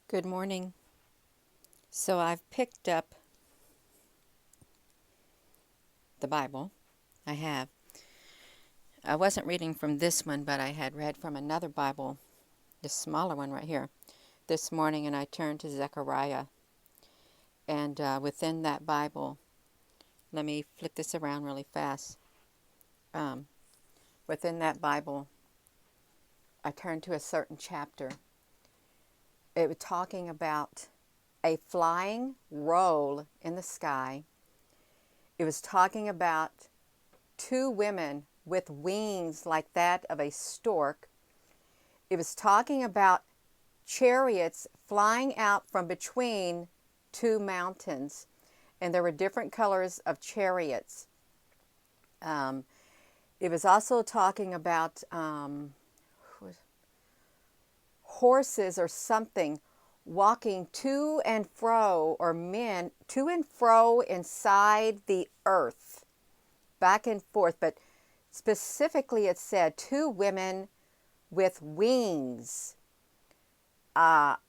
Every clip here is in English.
Good morning. So I've picked up the Bible. I have. I wasn't reading from this one, but I had read from another Bible, the smaller one right here, this morning, and I turned to Zechariah. And within that Bible, let me flip this around really fast. Um, Within that Bible, I turned to a certain chapter. It was talking about a flying roll in the sky. It was talking about two women with wings like that of a stork. It was talking about chariots flying out from between two mountains, and there were different colors of chariots. Um, it was also talking about horses or something walking to and fro, or men to and fro inside the earth, back and forth. But specifically, it said two women with wings. Like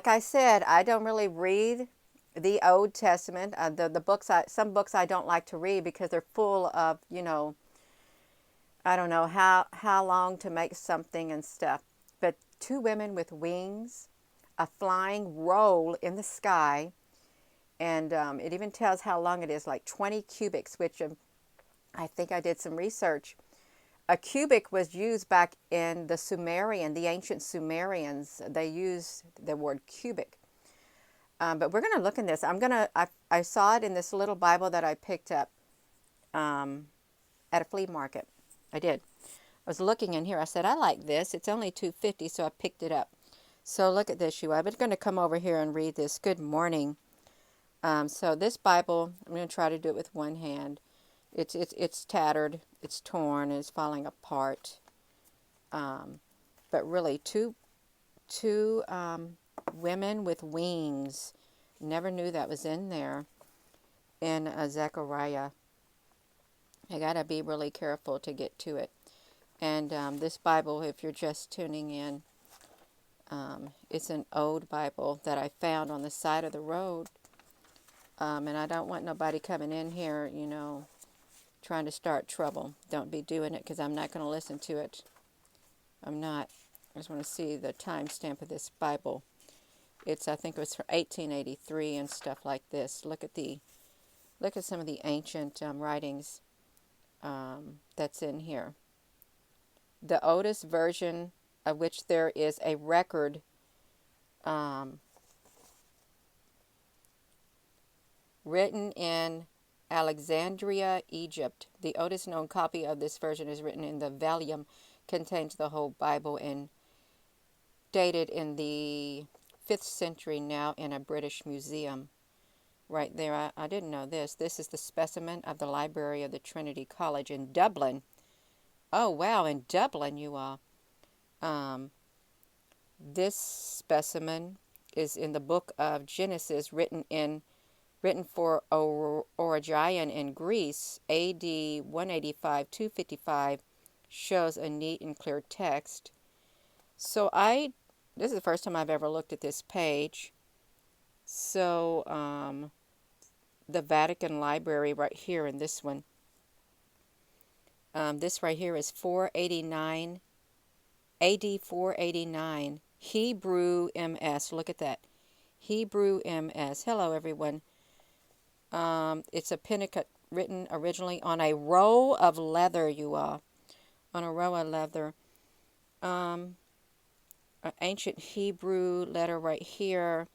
I said, I don't really read the Old Testament. The books, some books I don't like to read because they're full of, I don't know how long to make something and stuff. But two women with wings, a flying roll in the sky, and it even tells how long it is, like 20 cubits, which I think I did some research. A cubit was used back in the ancient Sumerians. They used the word cubic. But we're going to look in this. I saw it in this little Bible that I picked up at a flea market. I did. I was looking in here. I said, I like this. It's only $2.50, so I picked it up. So look at this, you. I'm going to come over here and read this. Good morning. So this Bible, I'm going to try to do it with one hand. It's tattered, it's torn, and it's falling apart. But really, two women with wings. Never knew that was in there in Zechariah. I gotta be really careful to get to it. And this Bible, if you're just tuning in, it's an old Bible that I found on the side of the road. And I don't want nobody coming in here, trying to start trouble. Don't be doing it, because I'm not going to listen to it. I'm not. I just want to see the timestamp of this Bible. I think it was from 1883 and stuff like this. Look at some of the ancient writings that's in here. The oldest version of which there is a record written in Alexandria, Egypt. The oldest known copy of this version is written in the volume, contains the whole Bible, and dated in the 5th century, now in a British museum. Right there, I didn't know this. This is the specimen of the library of the Trinity College in Dublin. Oh, wow, in Dublin, you are. This specimen is in the book of Genesis, written for Origen in Greece, A.D. 185-255, shows a neat and clear text. So this is the first time I've ever looked at this page. So the Vatican Library right here in this one. This right here is 489, A.D. 489, Hebrew MS. Look at that. Hebrew MS. Hello, everyone. It's a Pentateuch written originally on a roll of leather, you all. On a roll of leather. An ancient Hebrew letter right here,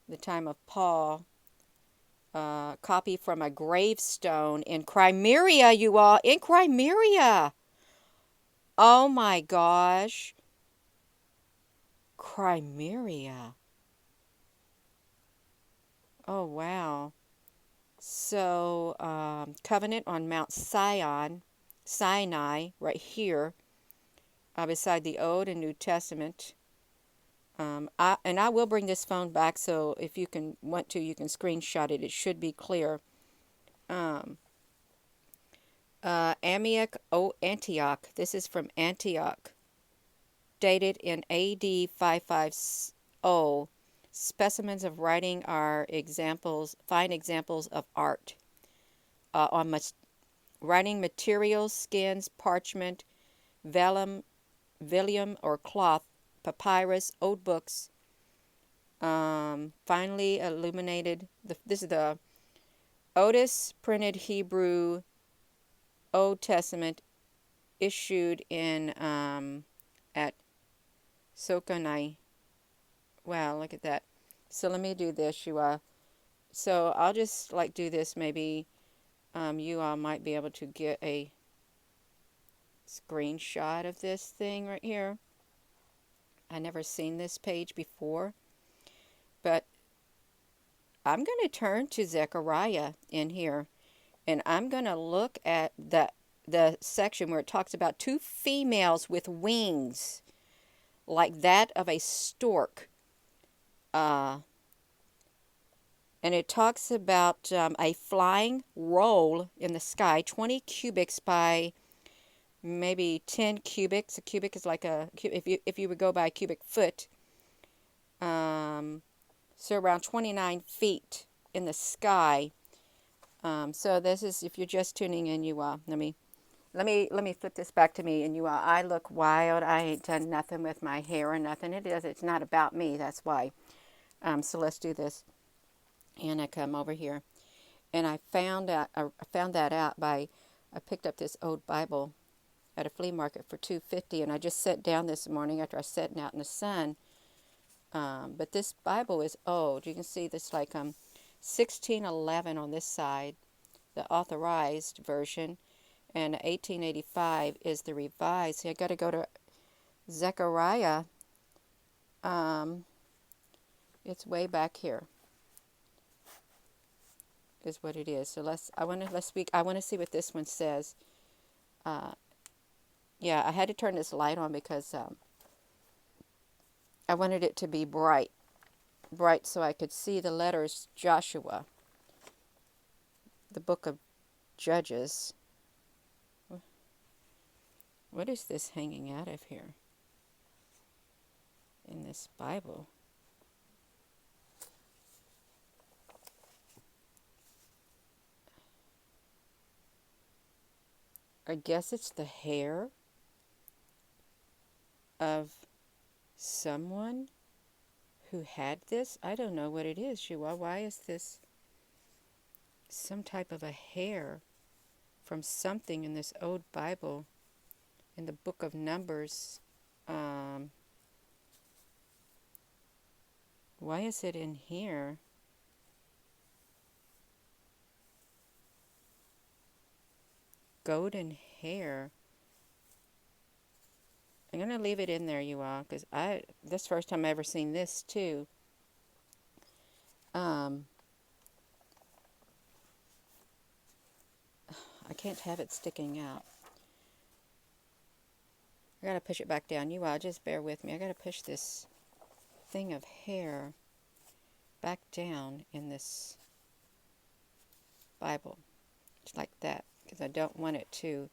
the time of Paul. Copy from a gravestone in Crimea, you all. In Crimea. Oh my gosh. Crimea. Oh wow. So, covenant on Mount Sinai, right here, beside the Old and New Testament. I will bring this phone back, so if you want to, you can screenshot it. It should be clear. Antioch. This is from Antioch, dated in AD 550. Specimens of writing are fine examples of art. On writing materials, skins, parchment, vellum or cloth, papyrus, old books, finely illuminated. This is the oldest printed Hebrew Old Testament issued in at Sokonai. Wow, look at that. So let me do this, you all. So I'll just like do this. Maybe you all might be able to get a screenshot of this thing right here. I never seen this page before, but I'm going to turn to Zechariah in here, and I'm going to look at the section where it talks about two females with wings like that of a stork. And it talks about a flying roll in the sky, 20 cubits by maybe 10 cubics. A cubic is like if you would go by a cubic foot. So around 29 feet in the sky. So this is, if you're just tuning in, you all, let me flip this back to me, and you all, I look wild. I ain't done nothing with my hair or nothing. It's not about me. That's why. So let's do this. And I come over here, and I found that out by, I picked up this old Bible at a flea market for $2.50, and I just sat down this morning after I sat out in the sun. But this Bible is old. You can see this like 1611 on this side, the authorized version, and 1885 is the revised. So I got to go to Zechariah. It's way back here, is what it is. So I want to see what this one says. Yeah, I had to turn this light on because I wanted it to be bright so I could see the letters Joshua, the book of Judges. What is this hanging out of here in this Bible? I guess it's the hair of someone who had this. I don't know what it is, Shua. Why is this some type of a hair from something in this old Bible in the book of Numbers? Why is it in here? Golden hair. I'm going to leave it in there, you all, because this first time I ever seen this too. I can't have it sticking out. I got to push it back down. You all, just bear with me. I got to push this thing of hair back down in this Bible. Just like that, because I don't want it to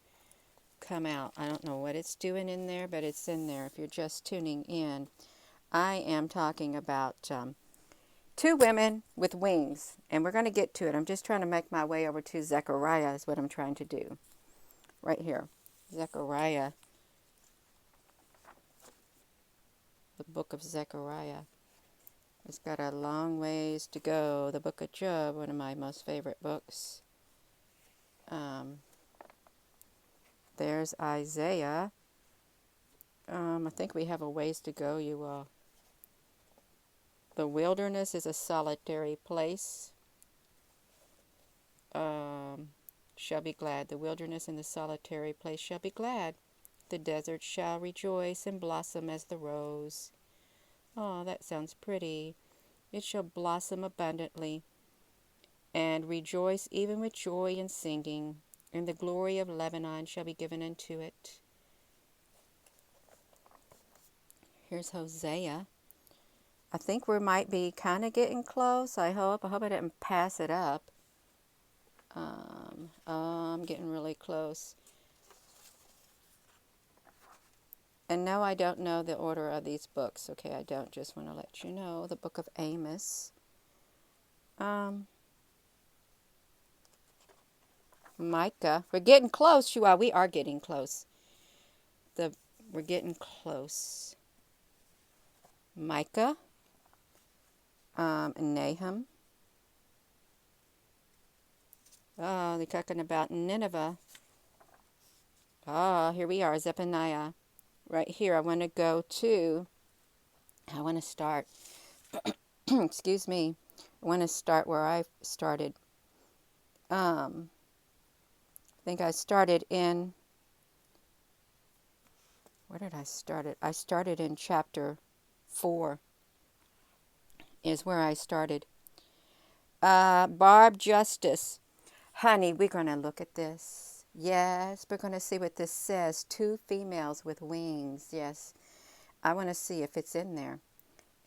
come out. I don't know what it's doing in there, but it's in there. If you're just tuning in, I am talking about two women with wings, and we're going to get to it. I'm just trying to make my way over to Zechariah is what I'm trying to do. Right here. Zechariah. The book of Zechariah. It's got a long ways to go. The book of Job, one of my most favorite books. There's Isaiah. I think we have a ways to go, you all. The wilderness is a solitary place. Shall be glad. The wilderness and the solitary place shall be glad. The desert shall rejoice and blossom as the rose. Oh, that sounds pretty. It shall blossom abundantly and rejoice even with joy and singing. And the glory of Lebanon shall be given unto it. Here's Hosea. I think we might be kind of getting close. I hope I didn't pass it up. I'm getting really close. And no, I don't know the order of these books. Okay, I don't. Just want to let you know. The book of Amos. Micah. We're getting close, you all. We are getting close. We're getting close. Micah. Nahum. Oh, they're talking about Nineveh. Oh, here we are, Zephaniah. Right here, I want to start, excuse me, I want to start where I started. I think I started in, where did I start it? I started in chapter 4 is where I started. Barb Justice. Honey, we're going to look at this. Yes, we're going to see what this says. 2 females with wings. Yes, I want to see if it's in there.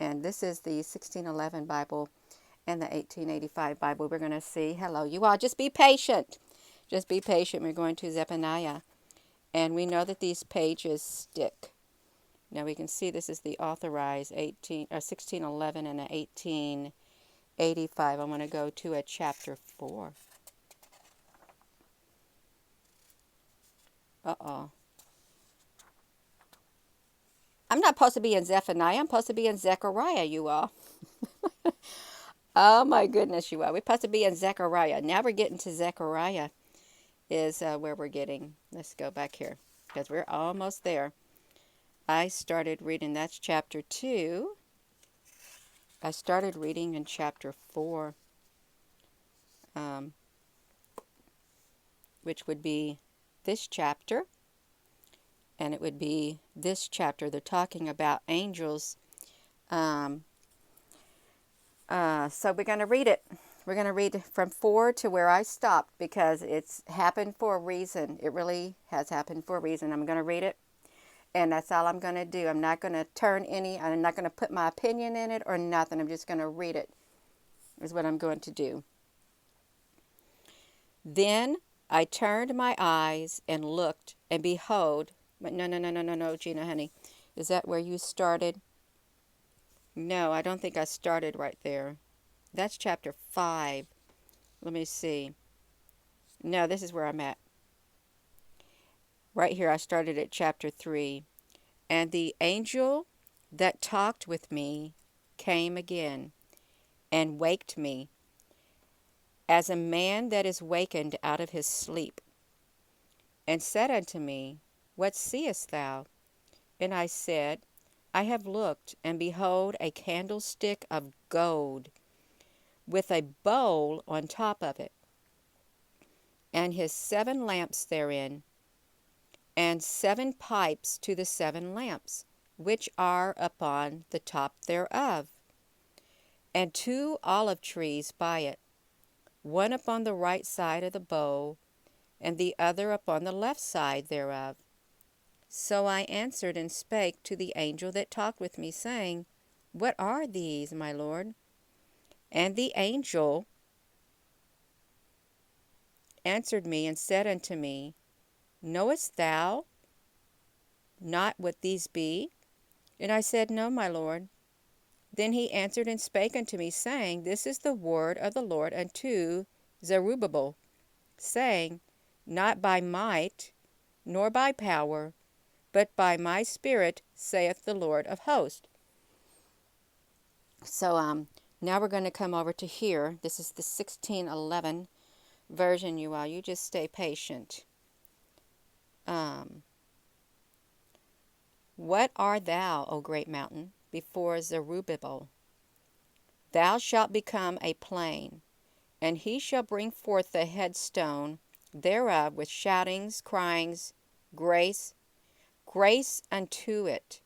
And this is the 1611 Bible and the 1885 Bible. We're going to see. Hello, you all. Just be patient. Just be patient. We're going to Zephaniah. And we know that these pages stick. Now we can see this is the authorized 1611 and a 1885. I want to go to a chapter 4. Uh-oh. I'm not supposed to be in Zephaniah. I'm supposed to be in Zechariah, you all. Oh, my goodness, you all. We're supposed to be in Zechariah. Now we're getting to Zechariah is where we're getting. Let's go back here because we're almost there. I started reading. That's chapter 2. I started reading in chapter 4, which would be this chapter. And it would be this chapter. They're talking about angels. So we're going to read it. We're going to read from 4 to where I stopped because it's happened for a reason. It really has happened for a reason. I'm going to read it, and that's all I'm going to do. I'm not going to I'm not going to put my opinion in it or nothing. I'm just going to read it is what I'm going to do. Then I turned my eyes and looked, and behold, no, Gina, honey. Is that where you started? No, I don't think I started right there. That's chapter 5. Let me see. No, this is where I'm at. Right here, I started at chapter 3. And the angel that talked with me came again and waked me, as a man that is wakened out of his sleep, and said unto me, What seest thou? And I said, I have looked, and behold, a candlestick of gold, with a bowl on top of it, and his 7 lamps therein, and 7 pipes to the 7 lamps, which are upon the top thereof, and 2 olive trees by it, one upon the right side of the bowl, and the other upon the left side thereof. So I answered and spake to the angel that talked with me, saying, What are these, my Lord? And the angel answered me and said unto me, Knowest thou not what these be? And I said, No, my Lord. Then he answered and spake unto me, saying, This is the word of the Lord unto Zerubbabel, saying, Not by might, nor by power, but by my Spirit, saith the Lord of hosts. So now we're going to come over to here. This is the 1611 version, you all. You just stay patient. What art thou, O great mountain, before Zerubbabel? Thou shalt become a plain, and he shall bring forth the headstone thereof with shoutings, cryings, grace, grace unto it.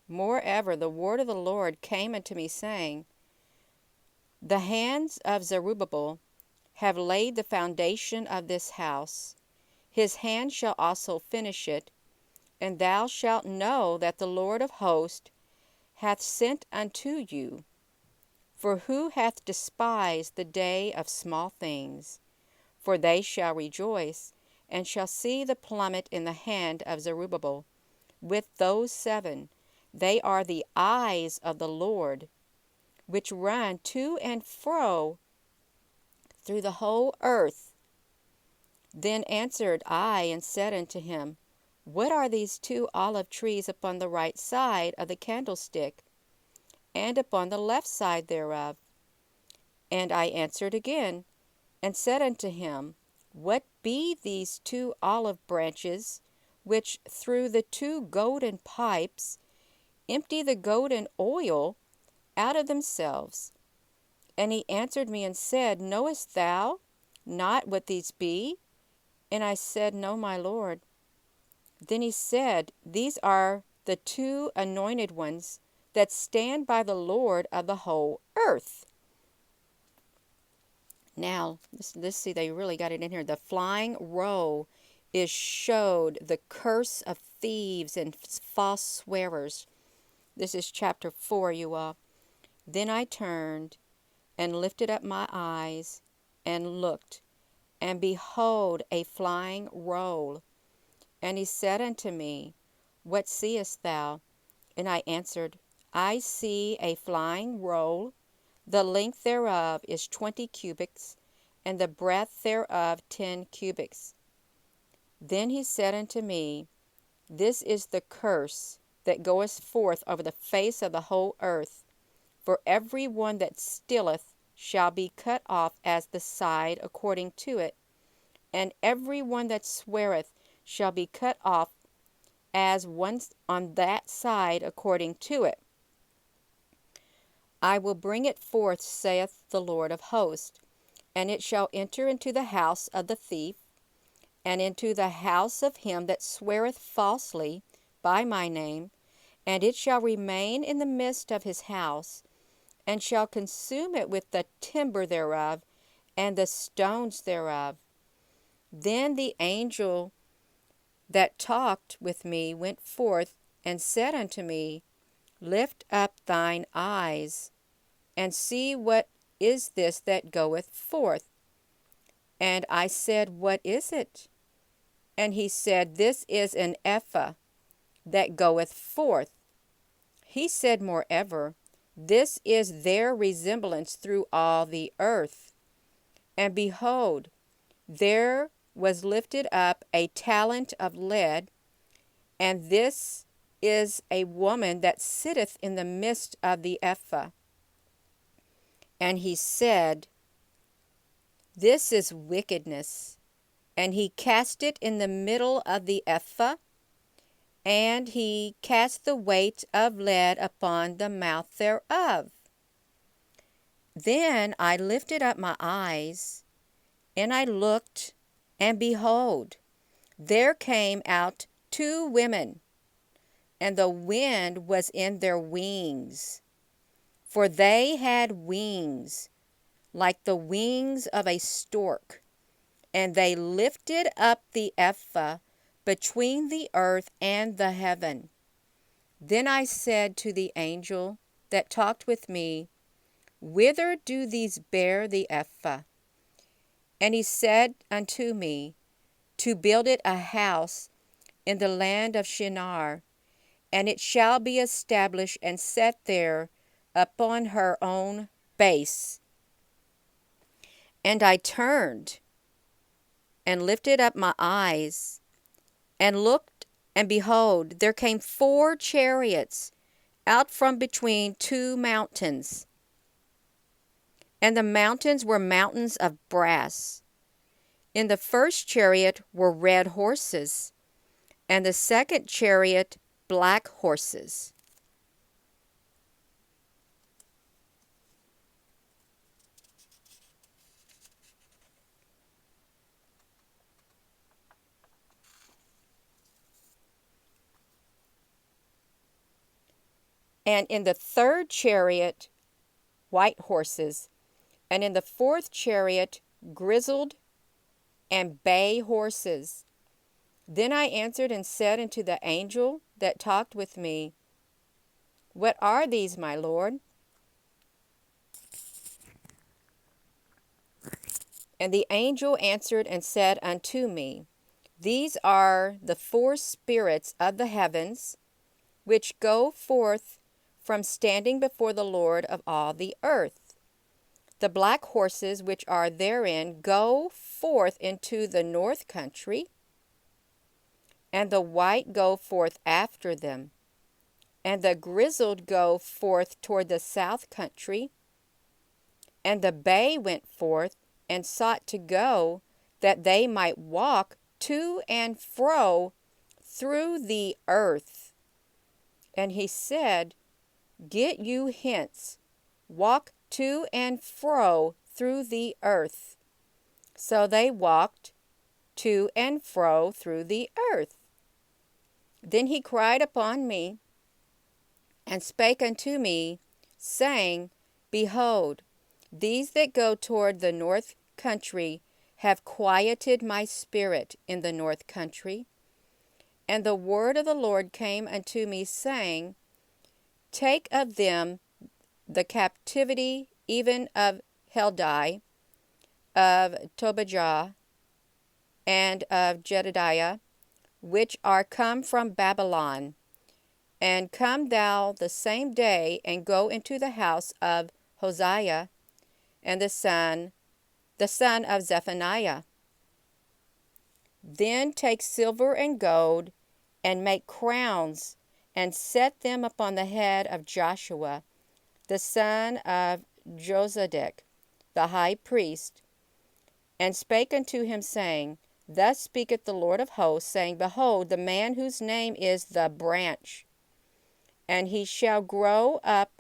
Moreover, the word of the Lord came unto me, saying, The hands of Zerubbabel have laid the foundation of this house. His hand shall also finish it. And thou shalt know that the Lord of hosts hath sent unto you. For who hath despised the day of small things? For they shall rejoice, and shall see the plummet in the hand of Zerubbabel, with those 7. They are the eyes of the Lord, which run to and fro through the whole earth. Then answered I and said unto him, What are these 2 olive trees upon the right side of the candlestick, and upon the left side thereof? And I answered again, and said unto him, What be these 2 olive branches, which through the 2 golden pipes empty the golden oil out of themselves? And he answered me and said, Knowest thou not what these be? And I said, No, my Lord. Then he said, These are the 2 anointed ones that stand by the Lord of the whole earth. Now, let's see, they really got it in here. The flying roll is showed the curse of thieves and false swearers. This is chapter 4, you all. Then I turned and lifted up my eyes and looked, and behold, a flying roll. And he said unto me, What seest thou? And I answered, I see a flying roll. The length thereof is 20 cubits, and the breadth thereof 10 cubits. Then he said unto me, This is the curse that goeth forth over the face of the whole earth. For every one that stealeth shall be cut off as the side according to it, and every one that sweareth shall be cut off as one on that side according to it. I will bring it forth, saith the Lord of hosts, and it shall enter into the house of the thief, and into the house of him that sweareth falsely by my name, and it shall remain in the midst of his house, and shall consume it with the timber thereof, and the stones thereof. Then the angel that talked with me went forth, and said unto me, Lift up thine eyes, and see what is this that goeth forth. And I said, What is it? And he said, This is an ephah that goeth forth. He said moreover, This is their resemblance through all the earth. And behold, there was lifted up a talent of lead, and this is a woman that sitteth in the midst of the ephah. And he said, This is wickedness. And he cast it in the middle of the ephah, and he cast the weight of lead upon the mouth thereof. Then I lifted up my eyes, and I looked, and behold, there came out 2 women, and the wind was in their wings, for they had wings like the wings of a stork, and they lifted up the ephah between the earth and the heaven. Then I said to the angel that talked with me, Whither do these bear the ephah? And he said unto me, To build it a house in the land of Shinar, and it shall be established and set there upon her own base. And I turned and lifted up my eyes and looked, and behold, there came 4 chariots out from between 2 mountains. And the mountains were mountains of brass. In the first chariot were red horses, and the second chariot black horses. And in the third chariot white horses, and in the fourth chariot grizzled and bay horses. Then I answered and said unto the angel that talked with me, What are these, my Lord? And the angel answered and said unto me, These are the four spirits of the heavens, which go forth from standing before the Lord of all the earth. The black horses which are therein go forth into the north country, and the white go forth after them. And the grizzled go forth toward the south country. And the bay went forth and sought to go, that they might walk to and fro through the earth. And he said, Get you hence, walk to and fro through the earth. So they walked to and fro through the earth. Then he cried upon me, and spake unto me, saying, Behold, these that go toward the north country have quieted my spirit in the north country. And the word of the Lord came unto me, saying, Take of them the captivity even of Heldai, of Tobijah, and of Jedediah, which are come from Babylon, and come thou the same day, and go into the house of Hosea, and the son of Zephaniah. Then take silver and gold, and make crowns, and set them upon the head of Joshua, the son of Josedek, the high priest, and spake unto him, saying, Thus speaketh the Lord of hosts, saying, Behold, the man whose name is the branch, and he shall grow up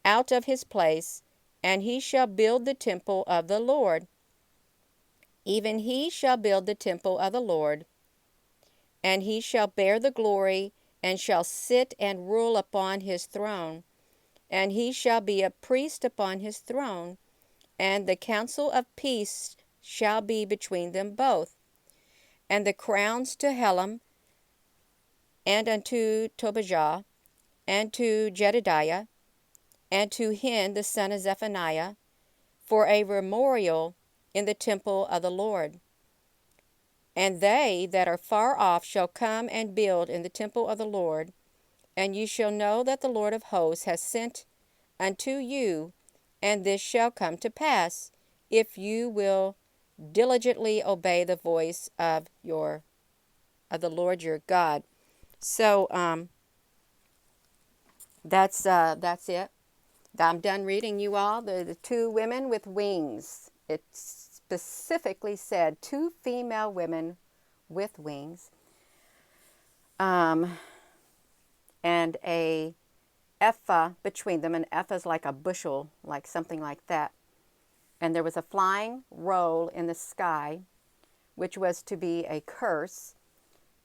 out of his place, and he shall build the temple of the Lord. Even he shall build the temple of the Lord, and he shall bear the glory, and shall sit and rule upon his throne, and he shall be a priest upon his throne, and the counsel of peace shall be between them both. And the crowns to Helam, and unto Tobijah, and to Jedediah, and to Hen the son of Zephaniah, for a memorial in the temple of the Lord. And they that are far off shall come and build in the temple of the Lord, and you shall know that the Lord of hosts has sent unto you, and this shall come to pass, if you will diligently obey the voice of the Lord your God. So that's it. I'm done reading you all. The two women with wings. It specifically said two female women with wings, and a ephah between them. An ephah is like a bushel, like something like that. And there was a flying roll in the sky, which was to be a curse.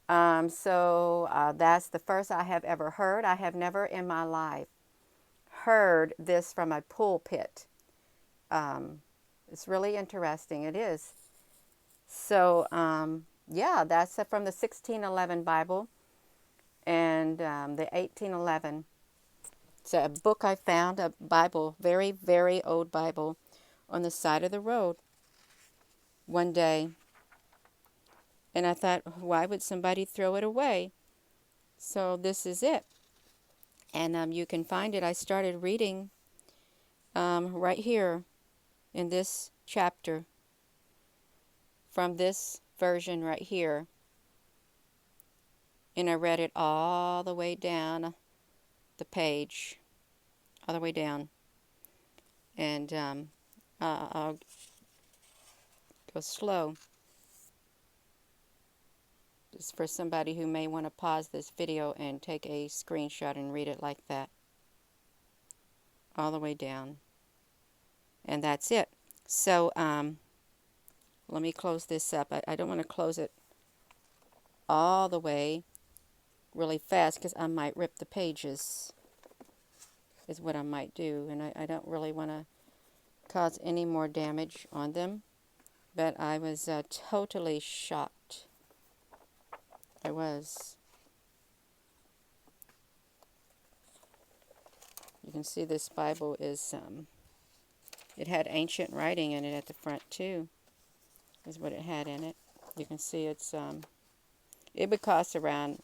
So that's the first I have ever heard. I have never in my life heard this from a pulpit. It's really interesting. It is. So, yeah, that's from the 1611 Bible and the 1811. It's a book I found, a Bible, very, very old Bible, on the side of the road one day. And I thought, why would somebody throw it away? So this is it. And you can find it. I started reading right here in this chapter from this version right here. And I read it all the way down the page, all the way down. And I'll go slow. Just for somebody who may want to pause this video and take a screenshot and read it like that. All the way down. And that's it. So, let me close this up. I don't want to close it all the way really fast because I might rip the pages, is what I might do. And I don't really want to cause any more damage on them. But I was totally shocked. I was. You can see this Bible is, it had ancient writing in it at the front too, is what it had in it. You can see it's it would cost around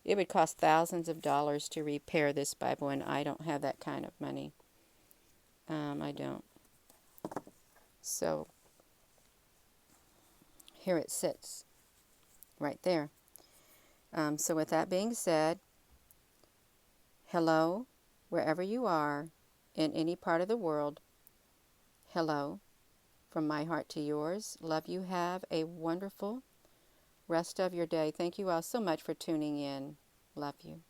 it would cost thousands of dollars to repair this Bible, and I don't have that kind of money. I don't. So here it sits right there. So with that being said, hello, wherever you are in any part of the world. Hello, from my heart to yours. Love you. Have a wonderful rest of your day. Thank you all so much for tuning in. Love you.